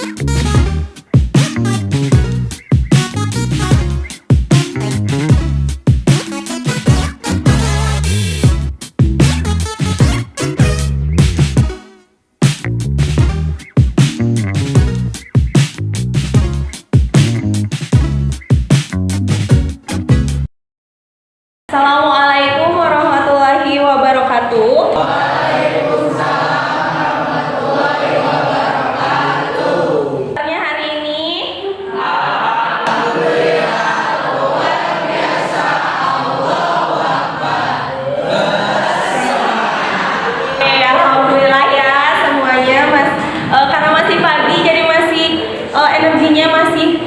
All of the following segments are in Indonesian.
Assalamualaikum warahmatullahi wabarakatuh. Waalaikumsalam warahmatullahi wabarakatuh. Hari ini Alhamdulillah luar biasa. Allahu Akbar. Alhamdulillah ya semuanya karena masih pagi jadi masih energinya masih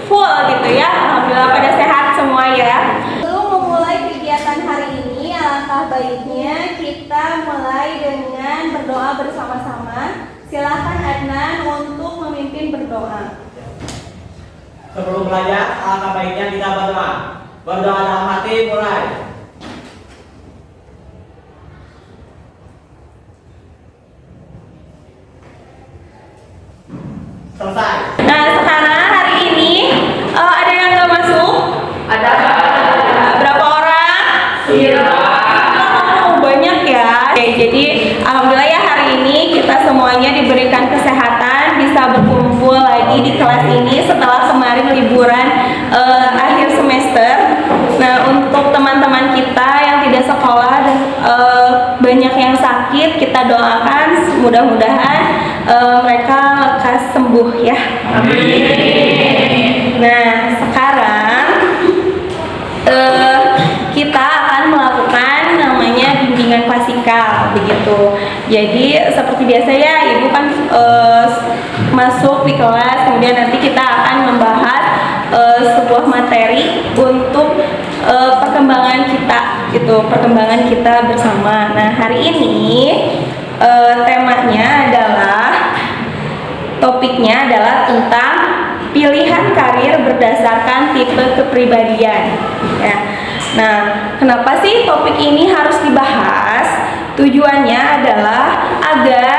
full gitu ya. Alhamdulillah pada sehat semua ya. Sebelum memulai kegiatan hari ini, alangkah baiknya kita mulai dengan berdoa bersama-sama. Silahkan Adnan untuk memimpin berdoa. Sebelum belajar, alangkah baiknya kita berdoa. Berdoa dalam hati, mulai. Selesai. Nah sekarang hari ini ada yang nggak masuk? Ada Berapa orang? Iya. Oh, banyak ya. Oke, jadi alhamdulillah ya hari ini kita semuanya diberikan kesehatan, bisa berkumpul lagi di kelas ini setelah kemarin liburan akhir semester. Nah untuk teman-teman kita yang tidak sekolah dan banyak yang sakit, kita doakan mudah-mudahan mereka lekas sembuh ya. Nah sekarang kita akan melakukan namanya bimbingan klasikal begitu. Jadi seperti biasa ya, ibu kan masuk di kelas, kemudian nanti kita akan membahas sebuah materi untuk perkembangan kita gitu, perkembangan kita bersama. Nah hari ini temanya adalah topiknya adalah tentang pilihan karir berdasarkan tipe kepribadian ya. Nah, kenapa sih topik ini harus dibahas? Tujuannya adalah agar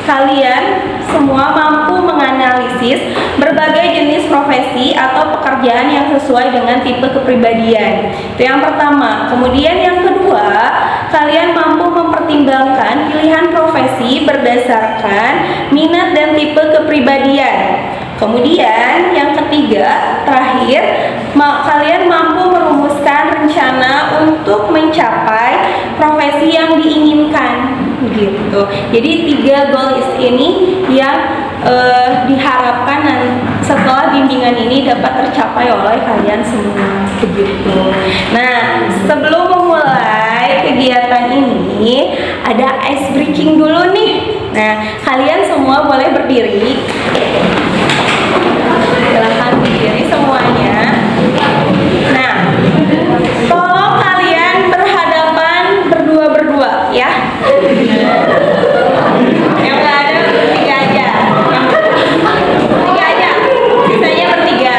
kalian semua mampu menganalisis berbagai jenis profesi atau pekerjaan yang sesuai dengan tipe kepribadian. Itu yang pertama. Kemudian yang kedua, kalian mampu mempertimbangkan pilihan profesi berdasarkan minat dan tipe kepribadian. Kemudian yang ketiga, terakhir, kalian mampu merumuskan rencana untuk mencapai profesi yang diinginkan gitu. Jadi 3 goals ini yang diharapkan setelah bimbingan ini dapat tercapai oleh kalian semua begitu. Nah, sebelum memulai kegiatan ini ada ice breaking dulu nih. Nah, kalian semua boleh berdiri. Silahkan berdiri semuanya. Nah, tolong kalian berhadapan berdua-berdua ya. Yang nggak ada bertiga aja. Tiga aja. Sisanya bertiga.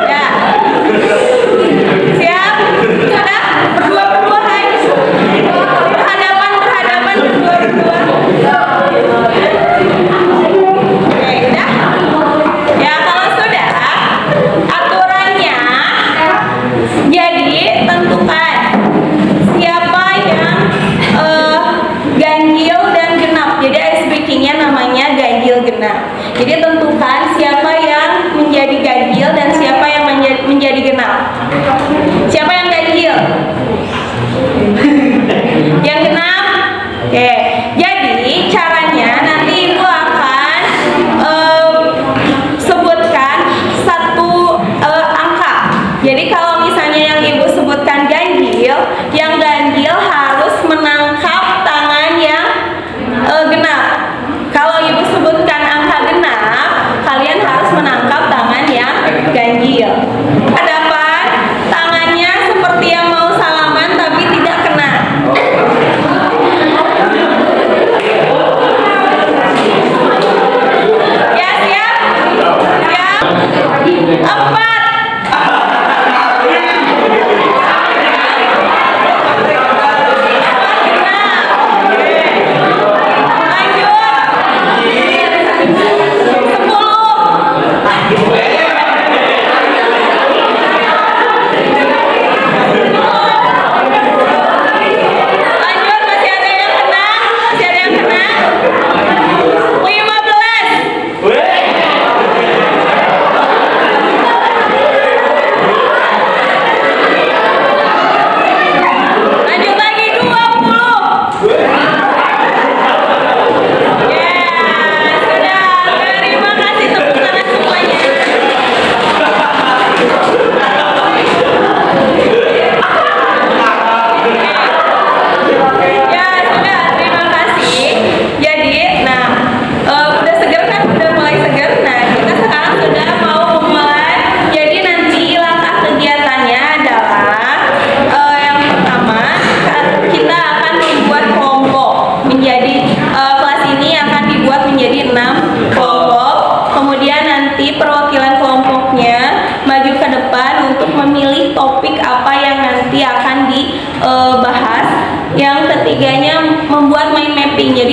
Ya. Siap? Sudah? Berdua-berdua hai. Berhadapan berdua-berdua.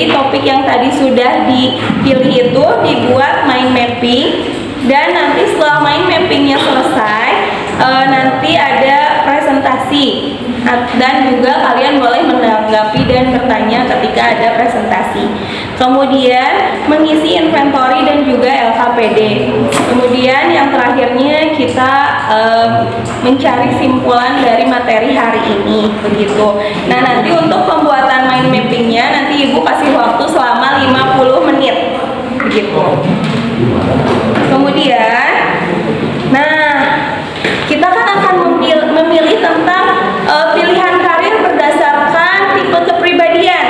Jadi topik yang tadi sudah dipilih itu dibuat mind mapping, dan nanti setelah mind mappingnya selesai, nanti ada presentasi, dan juga kalian boleh menanggapi dan bertanya ketika ada presentasi. Kemudian mengisi inventory dan juga LKPD. Kemudian yang terakhirnya kita mencari simpulan dari materi hari ini, begitu. Nah, nanti untuk pembuatan mind mappingnya nanti Ibu kasih waktu selama 50 menit, begitu. Kemudian, nah, kita kan akan memilih tentang pilihan karir berdasarkan tipe kepribadian.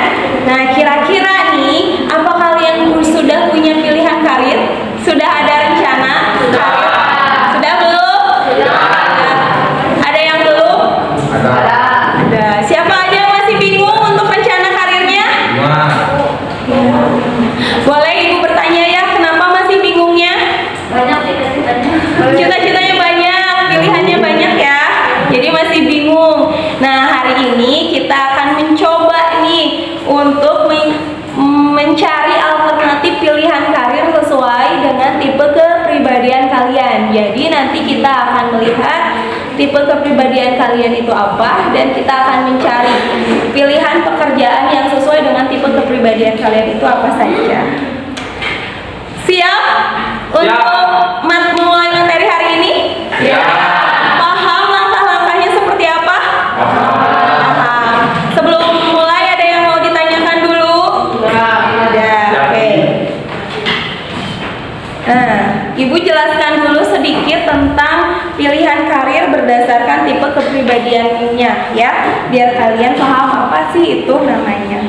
Nah, kira-kira nih, apa kalian sudah punya pilihan karir? Sudah ada rencana karir? Sudah belum? Sudah. Ada yang belum? Ada. Siapa aja yang masih bingung untuk rencana karirnya? Boleh Ibu bertanya ya, kenapa masih bingungnya? Banyak cita-citanya. Cita-citanya banyak, pilihannya banyak ya. Jadi masih bingung. Nah, hari ini kita akan mencoba nih untuk mencari alternatif pilihan karir sesuai dengan tipe kepribadian kalian. Jadi nanti kita akan melihat tipe kepribadian kalian itu apa, dan kita akan mencari pilihan pekerjaan yang sesuai dengan tipe kepribadian kalian itu apa saja. Siap? Untuk memulai materi hari ini? Ya. Paham langkah-langkahnya seperti apa? Paham. Sebelum mulai ada yang mau ditanyakan dulu? Ada. Oke. Nah, Ibu jelaskan dulu sedikit tentang pilihan karir berdasarkan tipe kepribadiannya ya, biar kalian paham apa sih itu namanya.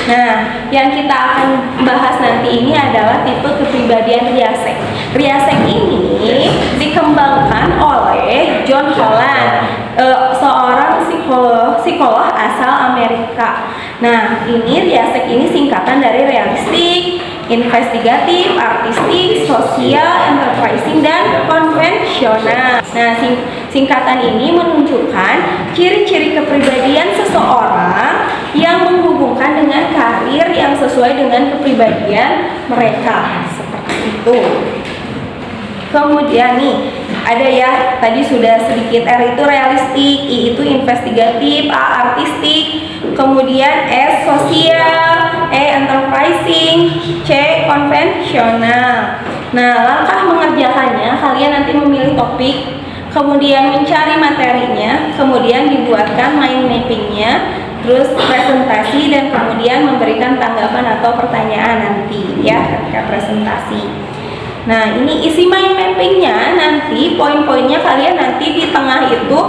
Nah, yang kita akan bahas nanti ini adalah tipe kepribadian Riasek. Riasek ini dikembangkan oleh John Holland, seorang psikolog asal Amerika. Nah, ini Riasek ini singkatan dari realistik, investigatif, artistik, sosial, enterprising, dan konvensional. Nah, singkatan ini menunjukkan ciri-ciri kepribadian seseorang yang menghubungkan dengan karir yang sesuai dengan kepribadian mereka, seperti itu. Kemudian nih, ada ya, tadi sudah sedikit. R itu realistik, I itu investigatif, A artistik, kemudian S sosial, E enterprising, C konvensional. Nah, langkah mengerjakannya, kalian nanti memilih topik, kemudian mencari materinya, kemudian dibuatkan mind mappingnya, terus presentasi, dan kemudian memberikan tanggapan atau pertanyaan nanti ya ketika presentasi. Nah, ini isi mind mappingnya, nanti poin-poinnya kalian nanti di tengah itu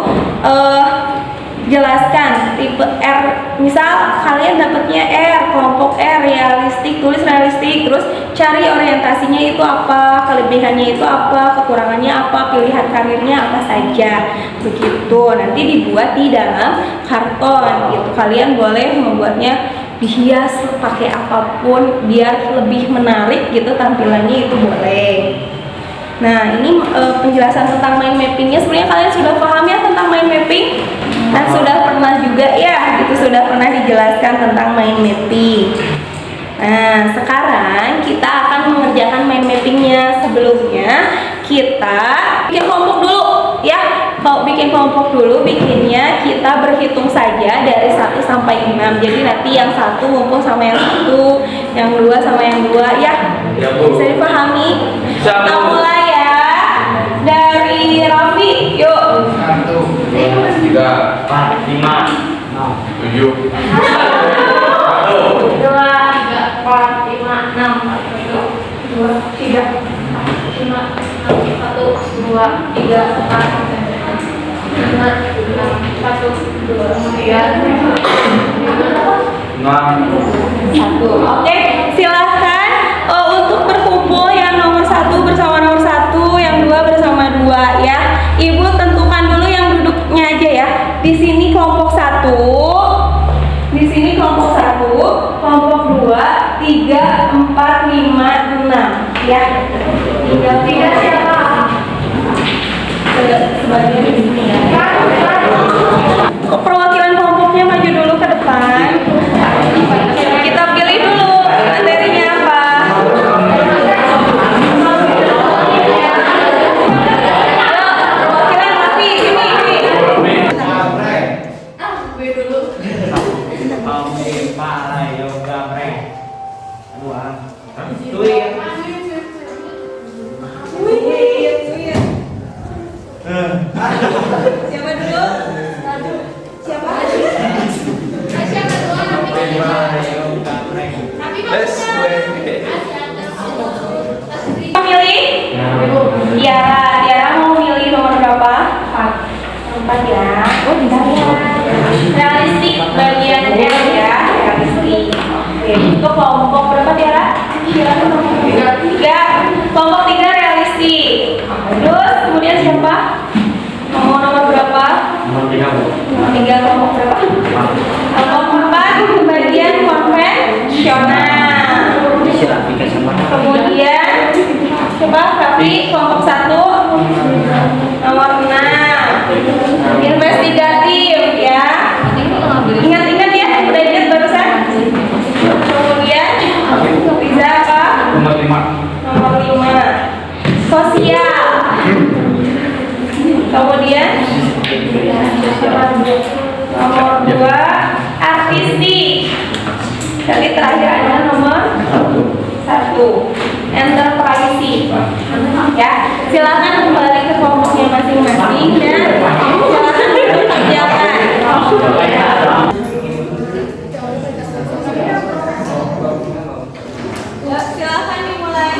jelaskan tipe R. Misal kalian dapatnya R, kelompok R, realistik, tulis realistik, terus cari orientasinya itu apa, kelebihannya itu apa, kekurangannya apa, pilihan karirnya apa saja, begitu. Nanti dibuat di dalam karton gitu. Kalian boleh membuatnya dihias pakai apapun biar lebih menarik gitu tampilannya, itu boleh. Nah, ini penjelasan tentang mind mappingnya. Sebenarnya kalian sudah paham ya tentang mind mapping, dan sudah pernah juga ya gitu, sudah pernah dijelaskan tentang mind mapping. Nah, sekarang kita akan mengerjakan mind mappingnya. Sebelumnya kita bikin kelompok dulu ya. Kalau bikin kelompok dulu, bikinnya kita berhitung saja dari 1 sampai 6. Jadi nanti yang 1 ngumpul sama yang 1, yang 2 sama yang 2 ya. Bisa dipahami? Kita mulai ya. Dari Raffi, yuk. 1, 2, 3, 4, 5, 6, 7, 2, 3, 4, 5, 6, 2, 3, 5, 1, 2, 3, 4, 5, 6, 1, 2, 3, 1. Oke, silahkan untuk berkumpul yang nomor 1 bersama nomor 1, yang 2 bersama 2 ya. Ibu tentukan dulu yang duduknya aja ya. Di sini kelompok 1, di sini kelompok 1, kelompok 2, 3, 4, 5, 6 ya. Tinggal 3 siapa? Sebagian di sini ya. Perwakilan kelompoknya maju dulu ke depan. Kita pilih dulu. Duit. Siapa dulu? Siapa? Pilih? Tiara mau milih nomor berapa? 4 ya. Oh, bisa ya. Realistik bagian L ya, realistik. Oke, itu kelompok berapa Tiara? 3. Kelompok 3 realistik. Terus kemudian siapa? Nomor berapa? Nomor 3, Bu. Nomor 3 kelompok berapa? Kelompok 4 bagian konvensional. Kemudian coba Raffi kelompok 1 nomor 6 investigatif ya. Ingat-ingat ya, udah ingat barusan. Kemudian Riza apa? Nomor 5. Nomor 5 sosial. Kemudian nomor 2 artistik. Jadi terakhir ada nomor 1 enterprise. Ya, silakan kembali ke kelompoknya masing-masing dan silakan dikerjakan. Ya, silakan dimulai.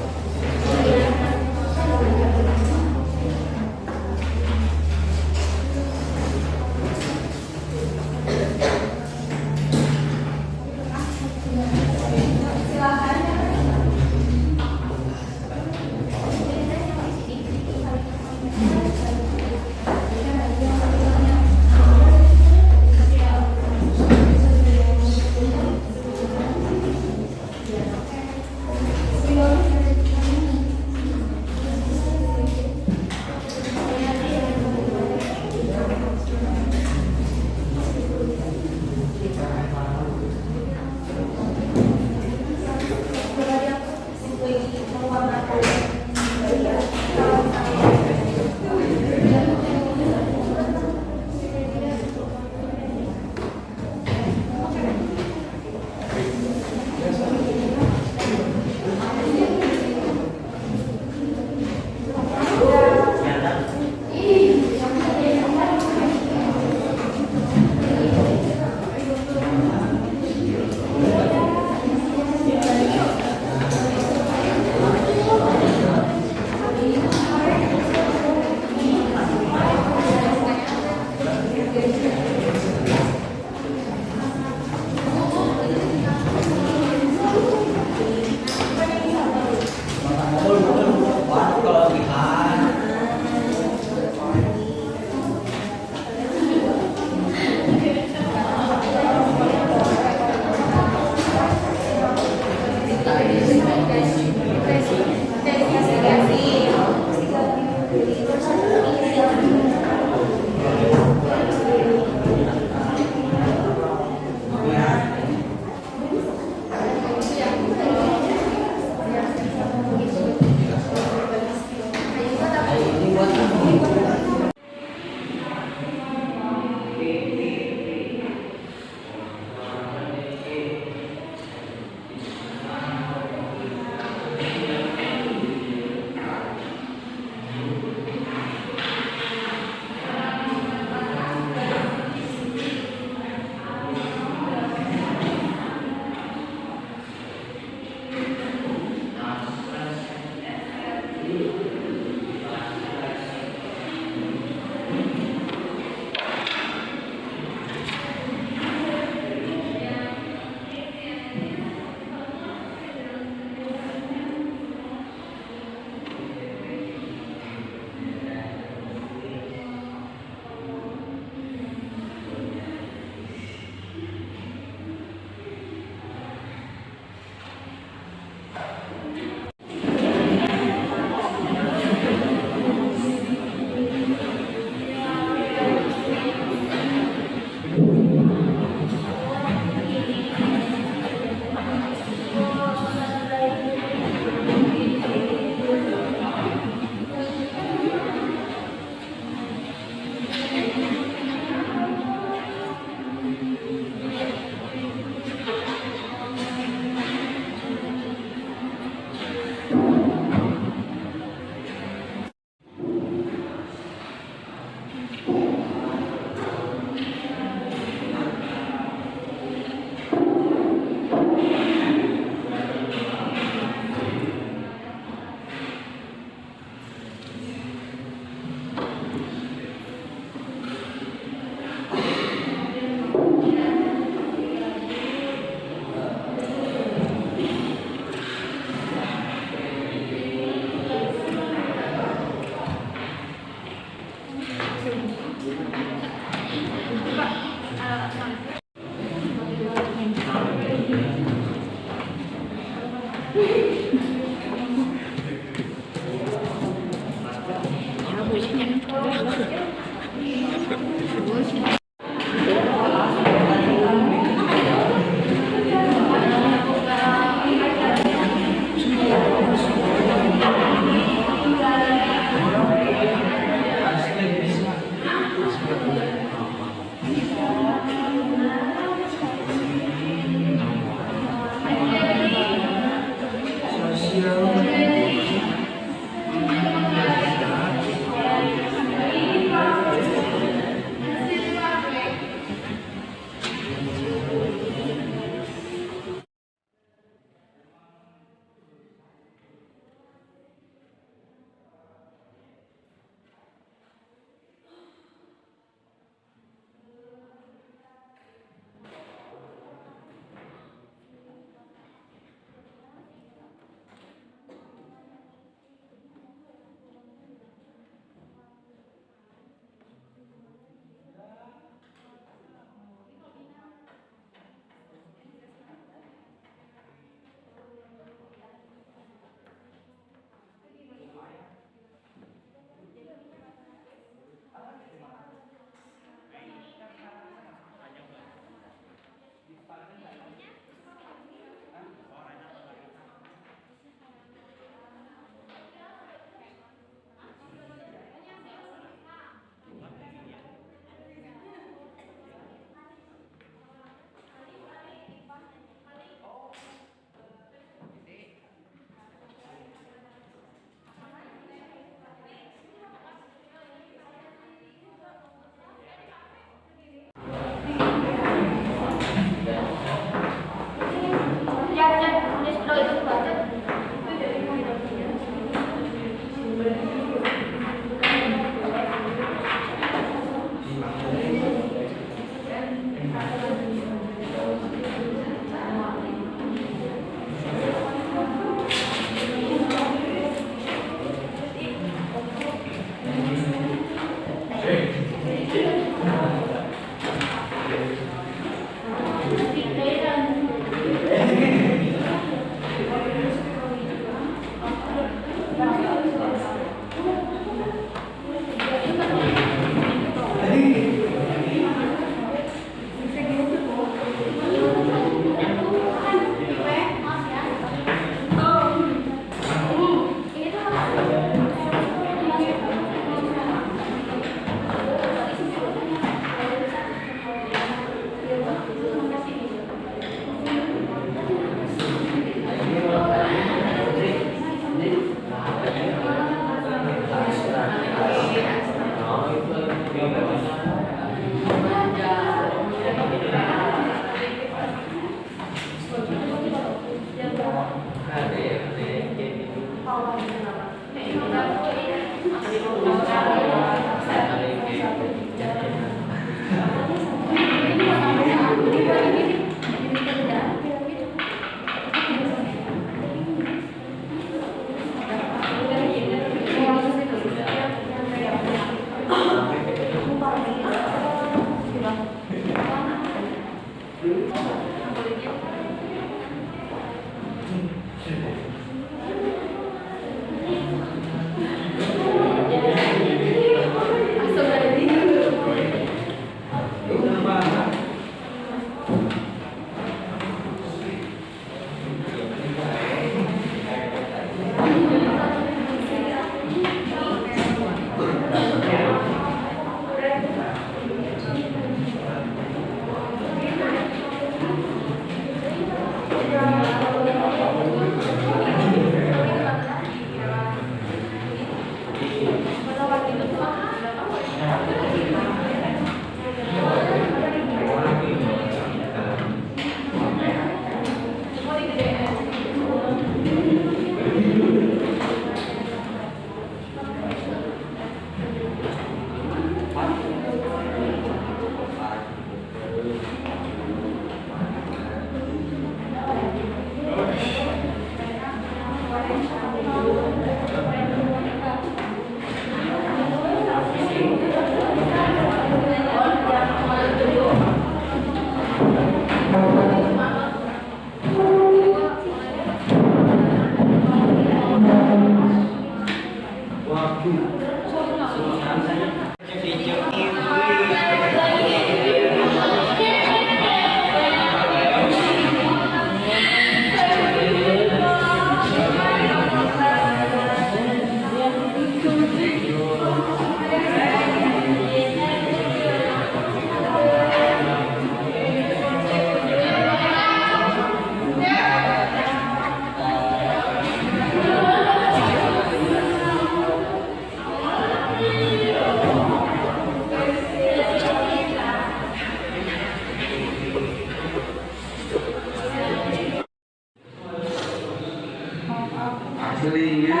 Asli ya.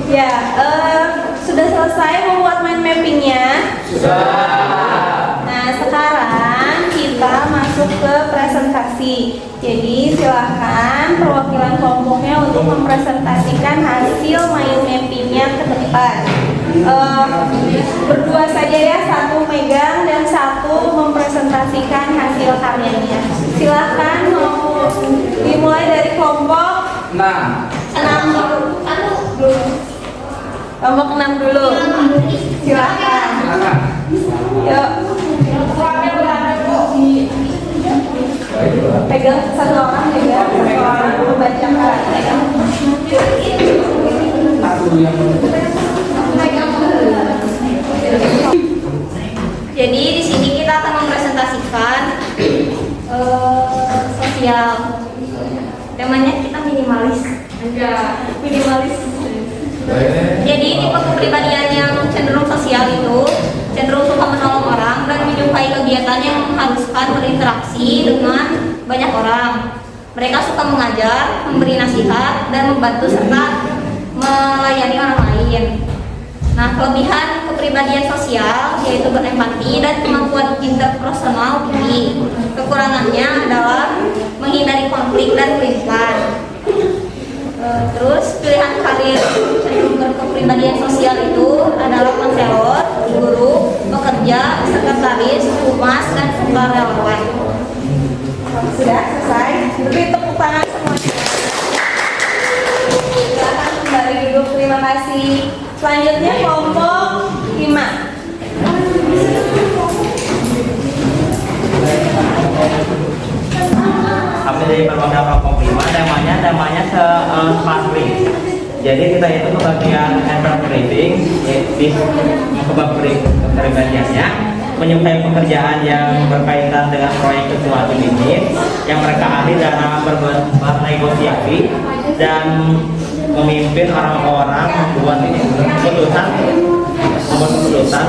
Ya, sudah selesai membuat mind mappingnya? Sudah. Nah, sekarang kita masuk ke presentasi. Jadi, silahkan perwakilan kelompoknya untuk mempresentasikan hasil mind mappingnya ke depan. Berdua saja ya, satu megang dan satu mempresentasikan hasil karyanya. Silahkan mau dimulai dari kelompok enam. 6 dulu. Kelompok 6 dulu. Silakan. Yuk. Pegang satu orang ya, satu orang membacakan. Jadi di sini kita akan mempresentasikan sosial. Temanya kita minimalis. Minimalis. Jadi tipe kepribadian yang cenderung sosial itu cenderung suka menolong orang dan menyukai kegiatan yang mengharuskan berinteraksi dengan banyak orang. Mereka suka mengajar, memberi nasihat, dan membantu serta melayani orang lain. Nah, kelebihan kepribadian sosial yaitu berempati dan kemampuan interpersonal tinggi. Kekurangannya adalah menghindari konflik dan pelin-pelan. Terus pilihan karir cenderung berkepribadian sosial itu adalah konselor, guru, pekerja, sekretaris, humas, dan sukarelawan. Sudah selesai. Beri tepuk tangan semuanya. Silakan kembali duduk. Terima kasih. Selanjutnya kelompok 5. Kami dari perwakilan kelompok 5, temanya smart link. Jadi kita itu kebagian entrepreneuring, di kepribadiannya menyukai pekerjaan yang berkaitan dengan proyek sesuatu bisnis yang mereka ahli dalam bernegosiasi dan memimpin orang-orang membuat keputusan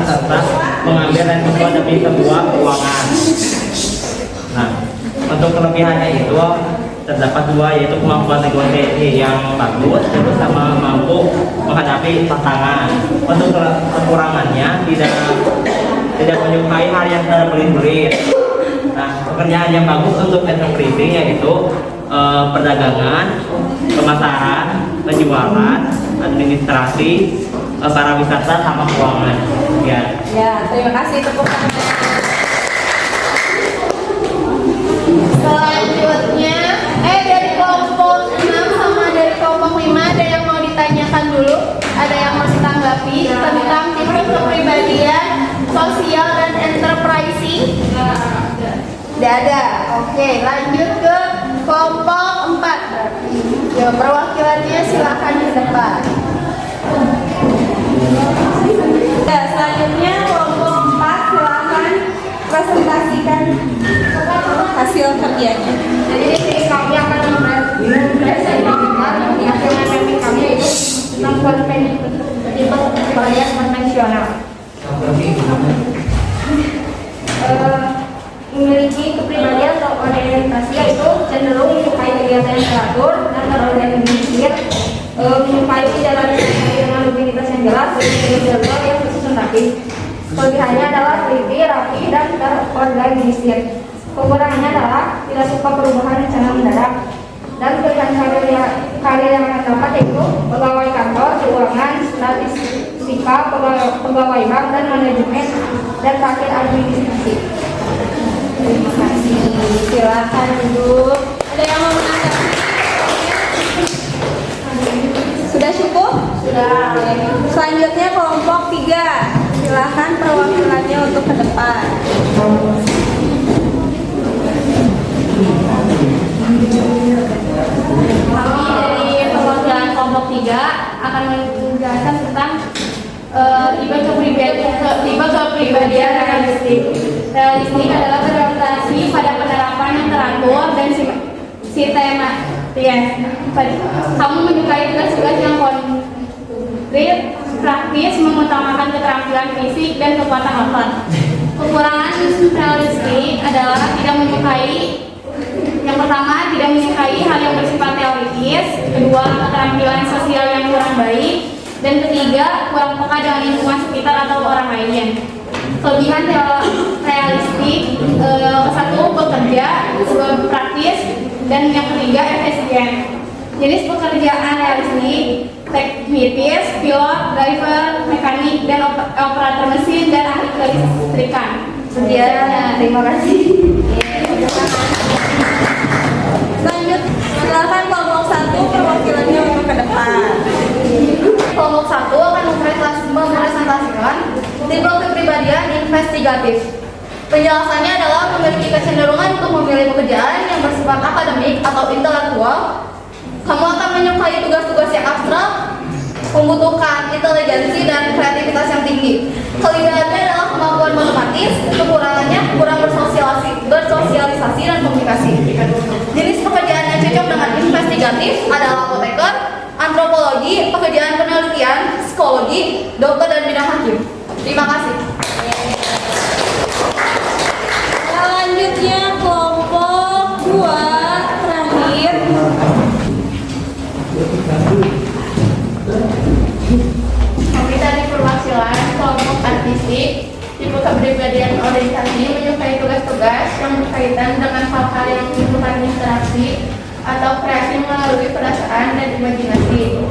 serta mengambil resiko demi sebuah keuangan. Nah, untuk kelebihannya itu terdapat 2, yaitu kemampuan negosiasi yang bagus terus sama mampu menghadapi tantangan. Untuk kekurangannya tidak menyukai hal yang terbelit-belit. Nah, pekerjaan yang bagus untuk entrepreneuring yaitu perdagangan, pemasaran, penjualan, administrasi, pariwisata sama keuangan. Ya. Ya, terima kasih tepuk tangan. Selanjutnya, dari kelompok 6 sama dari kelompok 5 ada yang mau ditanyakan dulu? Ada yang mau ditanggapi tentang tipe kepribadian sosial dan enterprising? Tidak ada. Oke, lanjut ke kelompok 4. Ya, perwakilannya silakan di depan. Ya, selanjutnya kelompok 4 silakan presentasikan hasil kerjanya. Jadi di sini kami akan mempresentasikan hasil mapping kami yaitu tentang tipe kepribadian konvensional. Memiliki kepribadian atau orientasi yaitu cenderung menyukai kegiatan yang teratur dan terorganisir, menyukai jalan dengan rutinitas yang jelas dan jadwal yang sistematis. Kelebihannya adalah teliti, rapi, dan terorganisir. Kekurangannya adalah tidak suka perubahan rencana mendadak. Dan pilihan karir yang terdapat yaitu pegawai kantor, keuangan, statistika, pegawai bank, dan manajemen, dan terakhir administrasi. Terima kasih. Silakan duduk. Ada yang mau menanggapi? Sudah cukup? Sudah. Selanjutnya kelompok 3. Silakan perwakilannya untuk ke depan. Kami dari perwakilan kelompok 3 akan menjelaskan tentang tipe kepribadian realistik. Realistik adalah berorientasi pada penerapan yang teratur dan sistematis. Kamu menyukai tugas-tugas yang konkret, praktis, mengutamakan keterampilan fisik dan kekuatan otot. Kekurangan realistik adalah tidak menyukai. Yang pertama, tidak menyukai hal yang bersifat teoritis. Kedua, keterampilan sosial yang kurang baik. Dan ketiga, kurang peka dengan lingkungan sekitar atau orang lainnya. Kelebihan realistik, satu, bekerja, dua, praktis, dan yang ketiga, efisien. Jenis pekerjaan realistik, teknis, pilot, driver, mekanik, dan operator mesin, dan ahli kelistrikan. Sekian, terima kasih. Lanjut, silakan kelompok 1 perwakilan kelompok 1 akan mempresentasikan tipe kepribadian investigatif. Penjelasannya adalah memiliki kecenderungan untuk memilih pekerjaan yang bersifat akademik atau intelektual. Kamu akan menyukai tugas-tugas yang abstrak, membutuhkan inteligensi dan kreativitas yang tinggi. Kelebihannya adalah kemampuan matematis, kekurangannya kurang bersosialisasi dan komunikasi. Jenis pekerjaan yang cocok dengan investigatif adalah apoteker, antropologi, pekerjaan penelitian, psikologi, dokter, dan bidang hakim. Terima kasih. Selanjutnya kelompok 2 terakhir. Kami dari perwakilan kelompok artistik tipe kepribadian orientasi menyukai tugas-tugas yang berkaitan dengan hal-hal yang membutuhkan interaksi atau kreasi melalui perasaan dan imajinasi.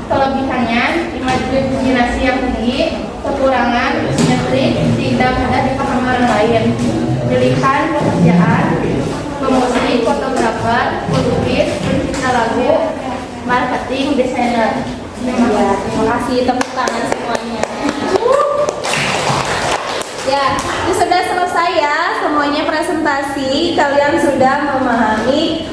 Kelebihannya, imajinasi yang tinggi, kekurangan, simetrik, tidak mudah dipahami orang lain. Pilihan pekerjaan, pemusik, fotografer, pelukis, pencipta lagu, marketing, desainer. Terima kasih, tepuk tangan semuanya. Ya, ini sudah selesai ya semuanya presentasi. Kalian sudah memahami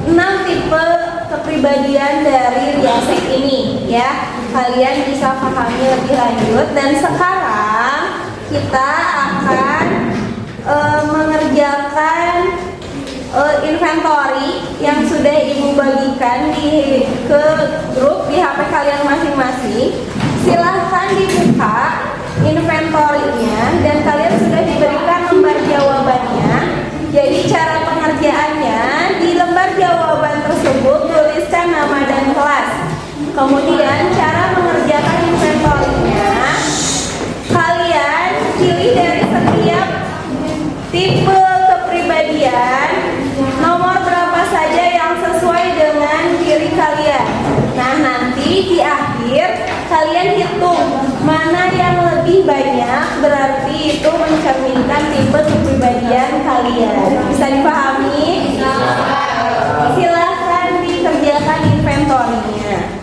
6 tipe kepribadian dari Riasik ini ya. Kalian bisa pahami lebih lanjut dan sekarang kita akan mengerjakan inventory yang sudah Ibu bagikan ke grup di HP kalian masing-masing. Silahkan dibuka inventory-nya dan kalian sudah diberikan lembar jawabannya. Jadi cara pengerjaannya, di lembar jawaban tersebut tuliskan nama dan kelas. Kemudian cara mengerjakan inventory-nya, kalian pilih dari setiap tipe kepribadian nomor berapa saja yang sesuai dengan diri kalian. Nah, nanti di akhir kalian hitung mana yang lebih banyak, berarti itu mencerminkan tipe kepribadian kalian. Bisa dipahami? Silahkan dikerjakan inventory-nya.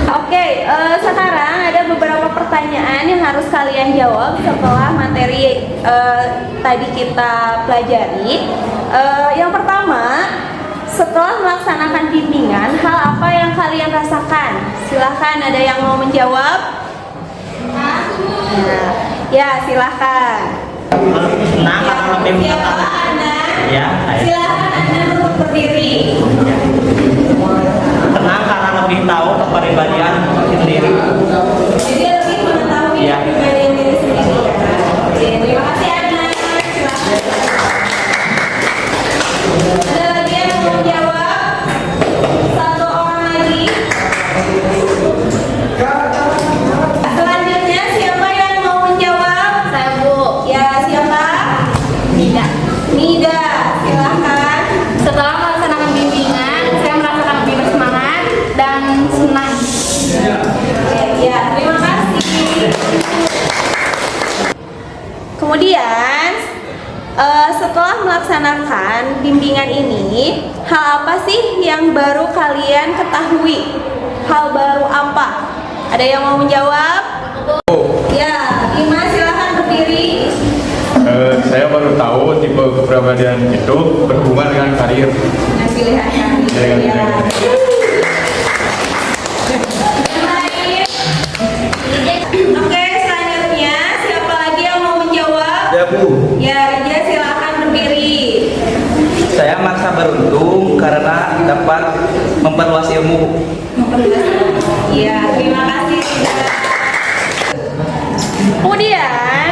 Oke, sekarang ada beberapa pertanyaan yang harus kalian jawab setelah materi tadi kita pelajari. Yang pertama, setelah melaksanakan bimbingan, hal apa yang kalian rasakan? Silahkan, ada yang mau menjawab? Ya, silahkan. Senang karena lebih Siapa Anda? Ya, saya. Silahkan Anda untuk berdiri. Senang karena lebih tahu kepribadian sendiri. Jadi lebih mengetahui Ya. kepribadian diri sendiri. Oke, terima kasih Anda. Silahkan. Ada lagi yang mau menjawab? Satu orang lagi. Selanjutnya siapa yang mau menjawab? Saya Bu. Ya, siapa? Nida. Nida, silahkan. Setelah melaksanakan bimbingan, saya merasakan lebih bersemangat dan senang. Ya, terima kasih. Kemudian, setelah melaksanakan bimbingan ini, hal apa sih yang baru kalian ketahui? Hal baru apa? Ada yang mau menjawab? Ya, Ima silahkan berdiri. Saya baru tahu tipe kepribadian itu berhubungan dengan karir. Dengan pilihan kalian. Dengan Ya. pilihan. Yang lain? Oke, selanjutnya siapa lagi yang mau menjawab? Ya Bu, Ya, Rija silahkan berdiri. saya merasa beruntung karena dapat memperluas ilmu. Ya, terima kasih Rija. Kemudian,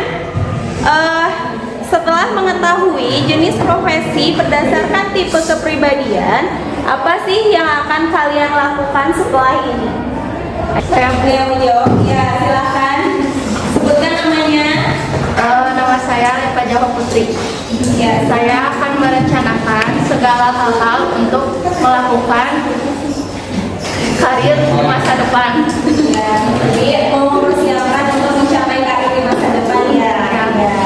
setelah mengetahui jenis profesi berdasarkan tipe kepribadian, apa sih yang akan kalian lakukan setelah ini? Saya yang menjawab. Ya, silahkan. Sebutkan namanya. Nama saya Lepa Jawa Putri. Ya, Saya akan merencanakan segala hal-hal untuk melakukan karir di masa depan. ya, jadi mau mempersiapkan untuk mencapai karir di masa depan ya. Ya.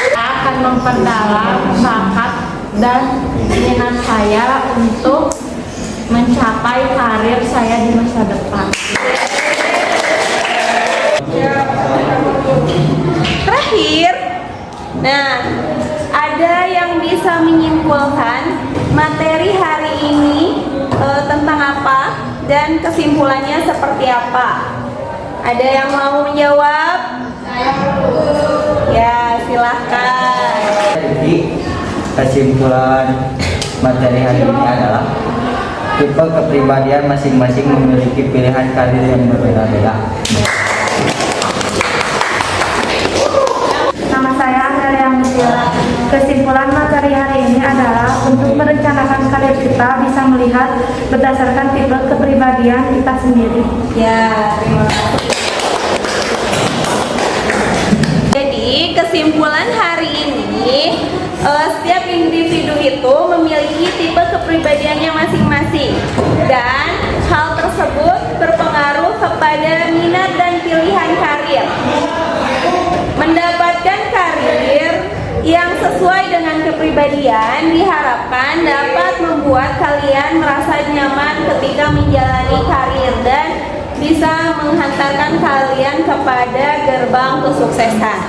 Saya akan memperdalam bakat dan minat saya untuk mencapai karir saya di masa depan. Terakhir, nah, ada yang bisa menyimpulkan materi hari ini tentang apa dan kesimpulannya seperti apa? Ada yang mau menjawab? Ya, silahkan. Jadi kesimpulan materi hari ini adalah tipe kepribadian masing-masing memiliki pilihan karir yang berbeda-beda. Nama saya Amelia Musila. Kesimpulan materi hari ini adalah untuk merencanakan karir kita bisa melihat berdasarkan tipe kepribadian kita sendiri. Ya, terima kasih. Jadi kesimpulan hari ini, setiap individu itu memiliki tipe kepribadiannya masing-masing, dan hal tersebut berpengaruh kepada minat dan pilihan karir. Mendapatkan karir yang sesuai dengan kepribadian diharapkan dapat membuat kalian merasa nyaman ketika menjalani karir dan bisa menghantarkan kalian kepada gerbang kesuksesan.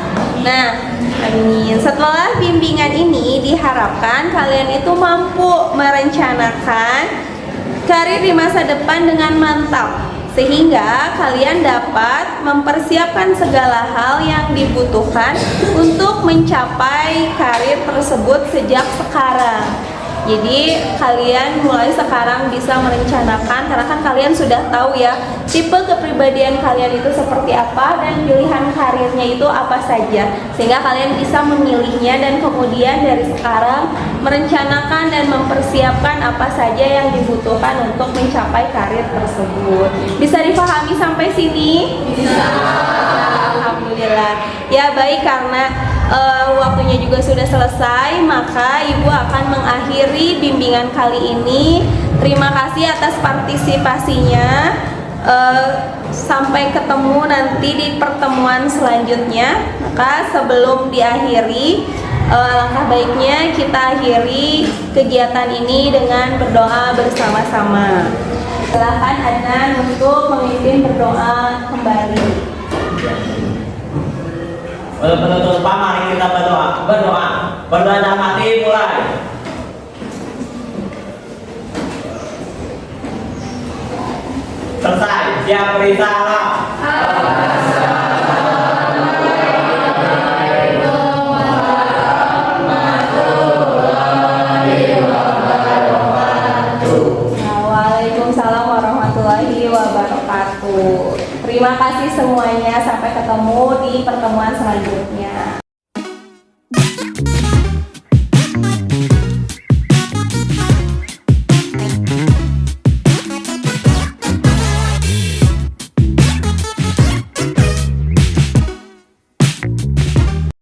Nah, amin. Setelah bimbingan ini diharapkan kalian itu mampu merencanakan karir di masa depan dengan mantap, sehingga kalian dapat mempersiapkan segala hal yang dibutuhkan untuk mencapai karir tersebut sejak sekarang. Jadi kalian mulai sekarang bisa merencanakan, karena kan kalian sudah tahu ya tipe kepribadian kalian itu seperti apa dan pilihan karirnya itu apa saja, sehingga kalian bisa memilihnya dan kemudian dari sekarang merencanakan dan mempersiapkan apa saja yang dibutuhkan untuk mencapai karir tersebut. Bisa dipahami sampai sini? Bisa. Alhamdulillah. Ya baik, karena waktunya juga sudah selesai, maka Ibu akan mengakhiri bimbingan kali ini. Terima kasih atas partisipasinya. Sampai ketemu nanti di pertemuan selanjutnya. Maka sebelum diakhiri, Alangkah baiknya kita akhiri kegiatan ini dengan berdoa bersama-sama. Silakan Adnan untuk memimpin berdoa kembali. Untuk penutupan mari kita berdoa dalam hati mulai. Selesai. Siap bersalam. Waalaikumsalam warahmatullahi wabarakatuh. Terima kasih semuanya. Sampai ketemu di pertemuan selanjutnya.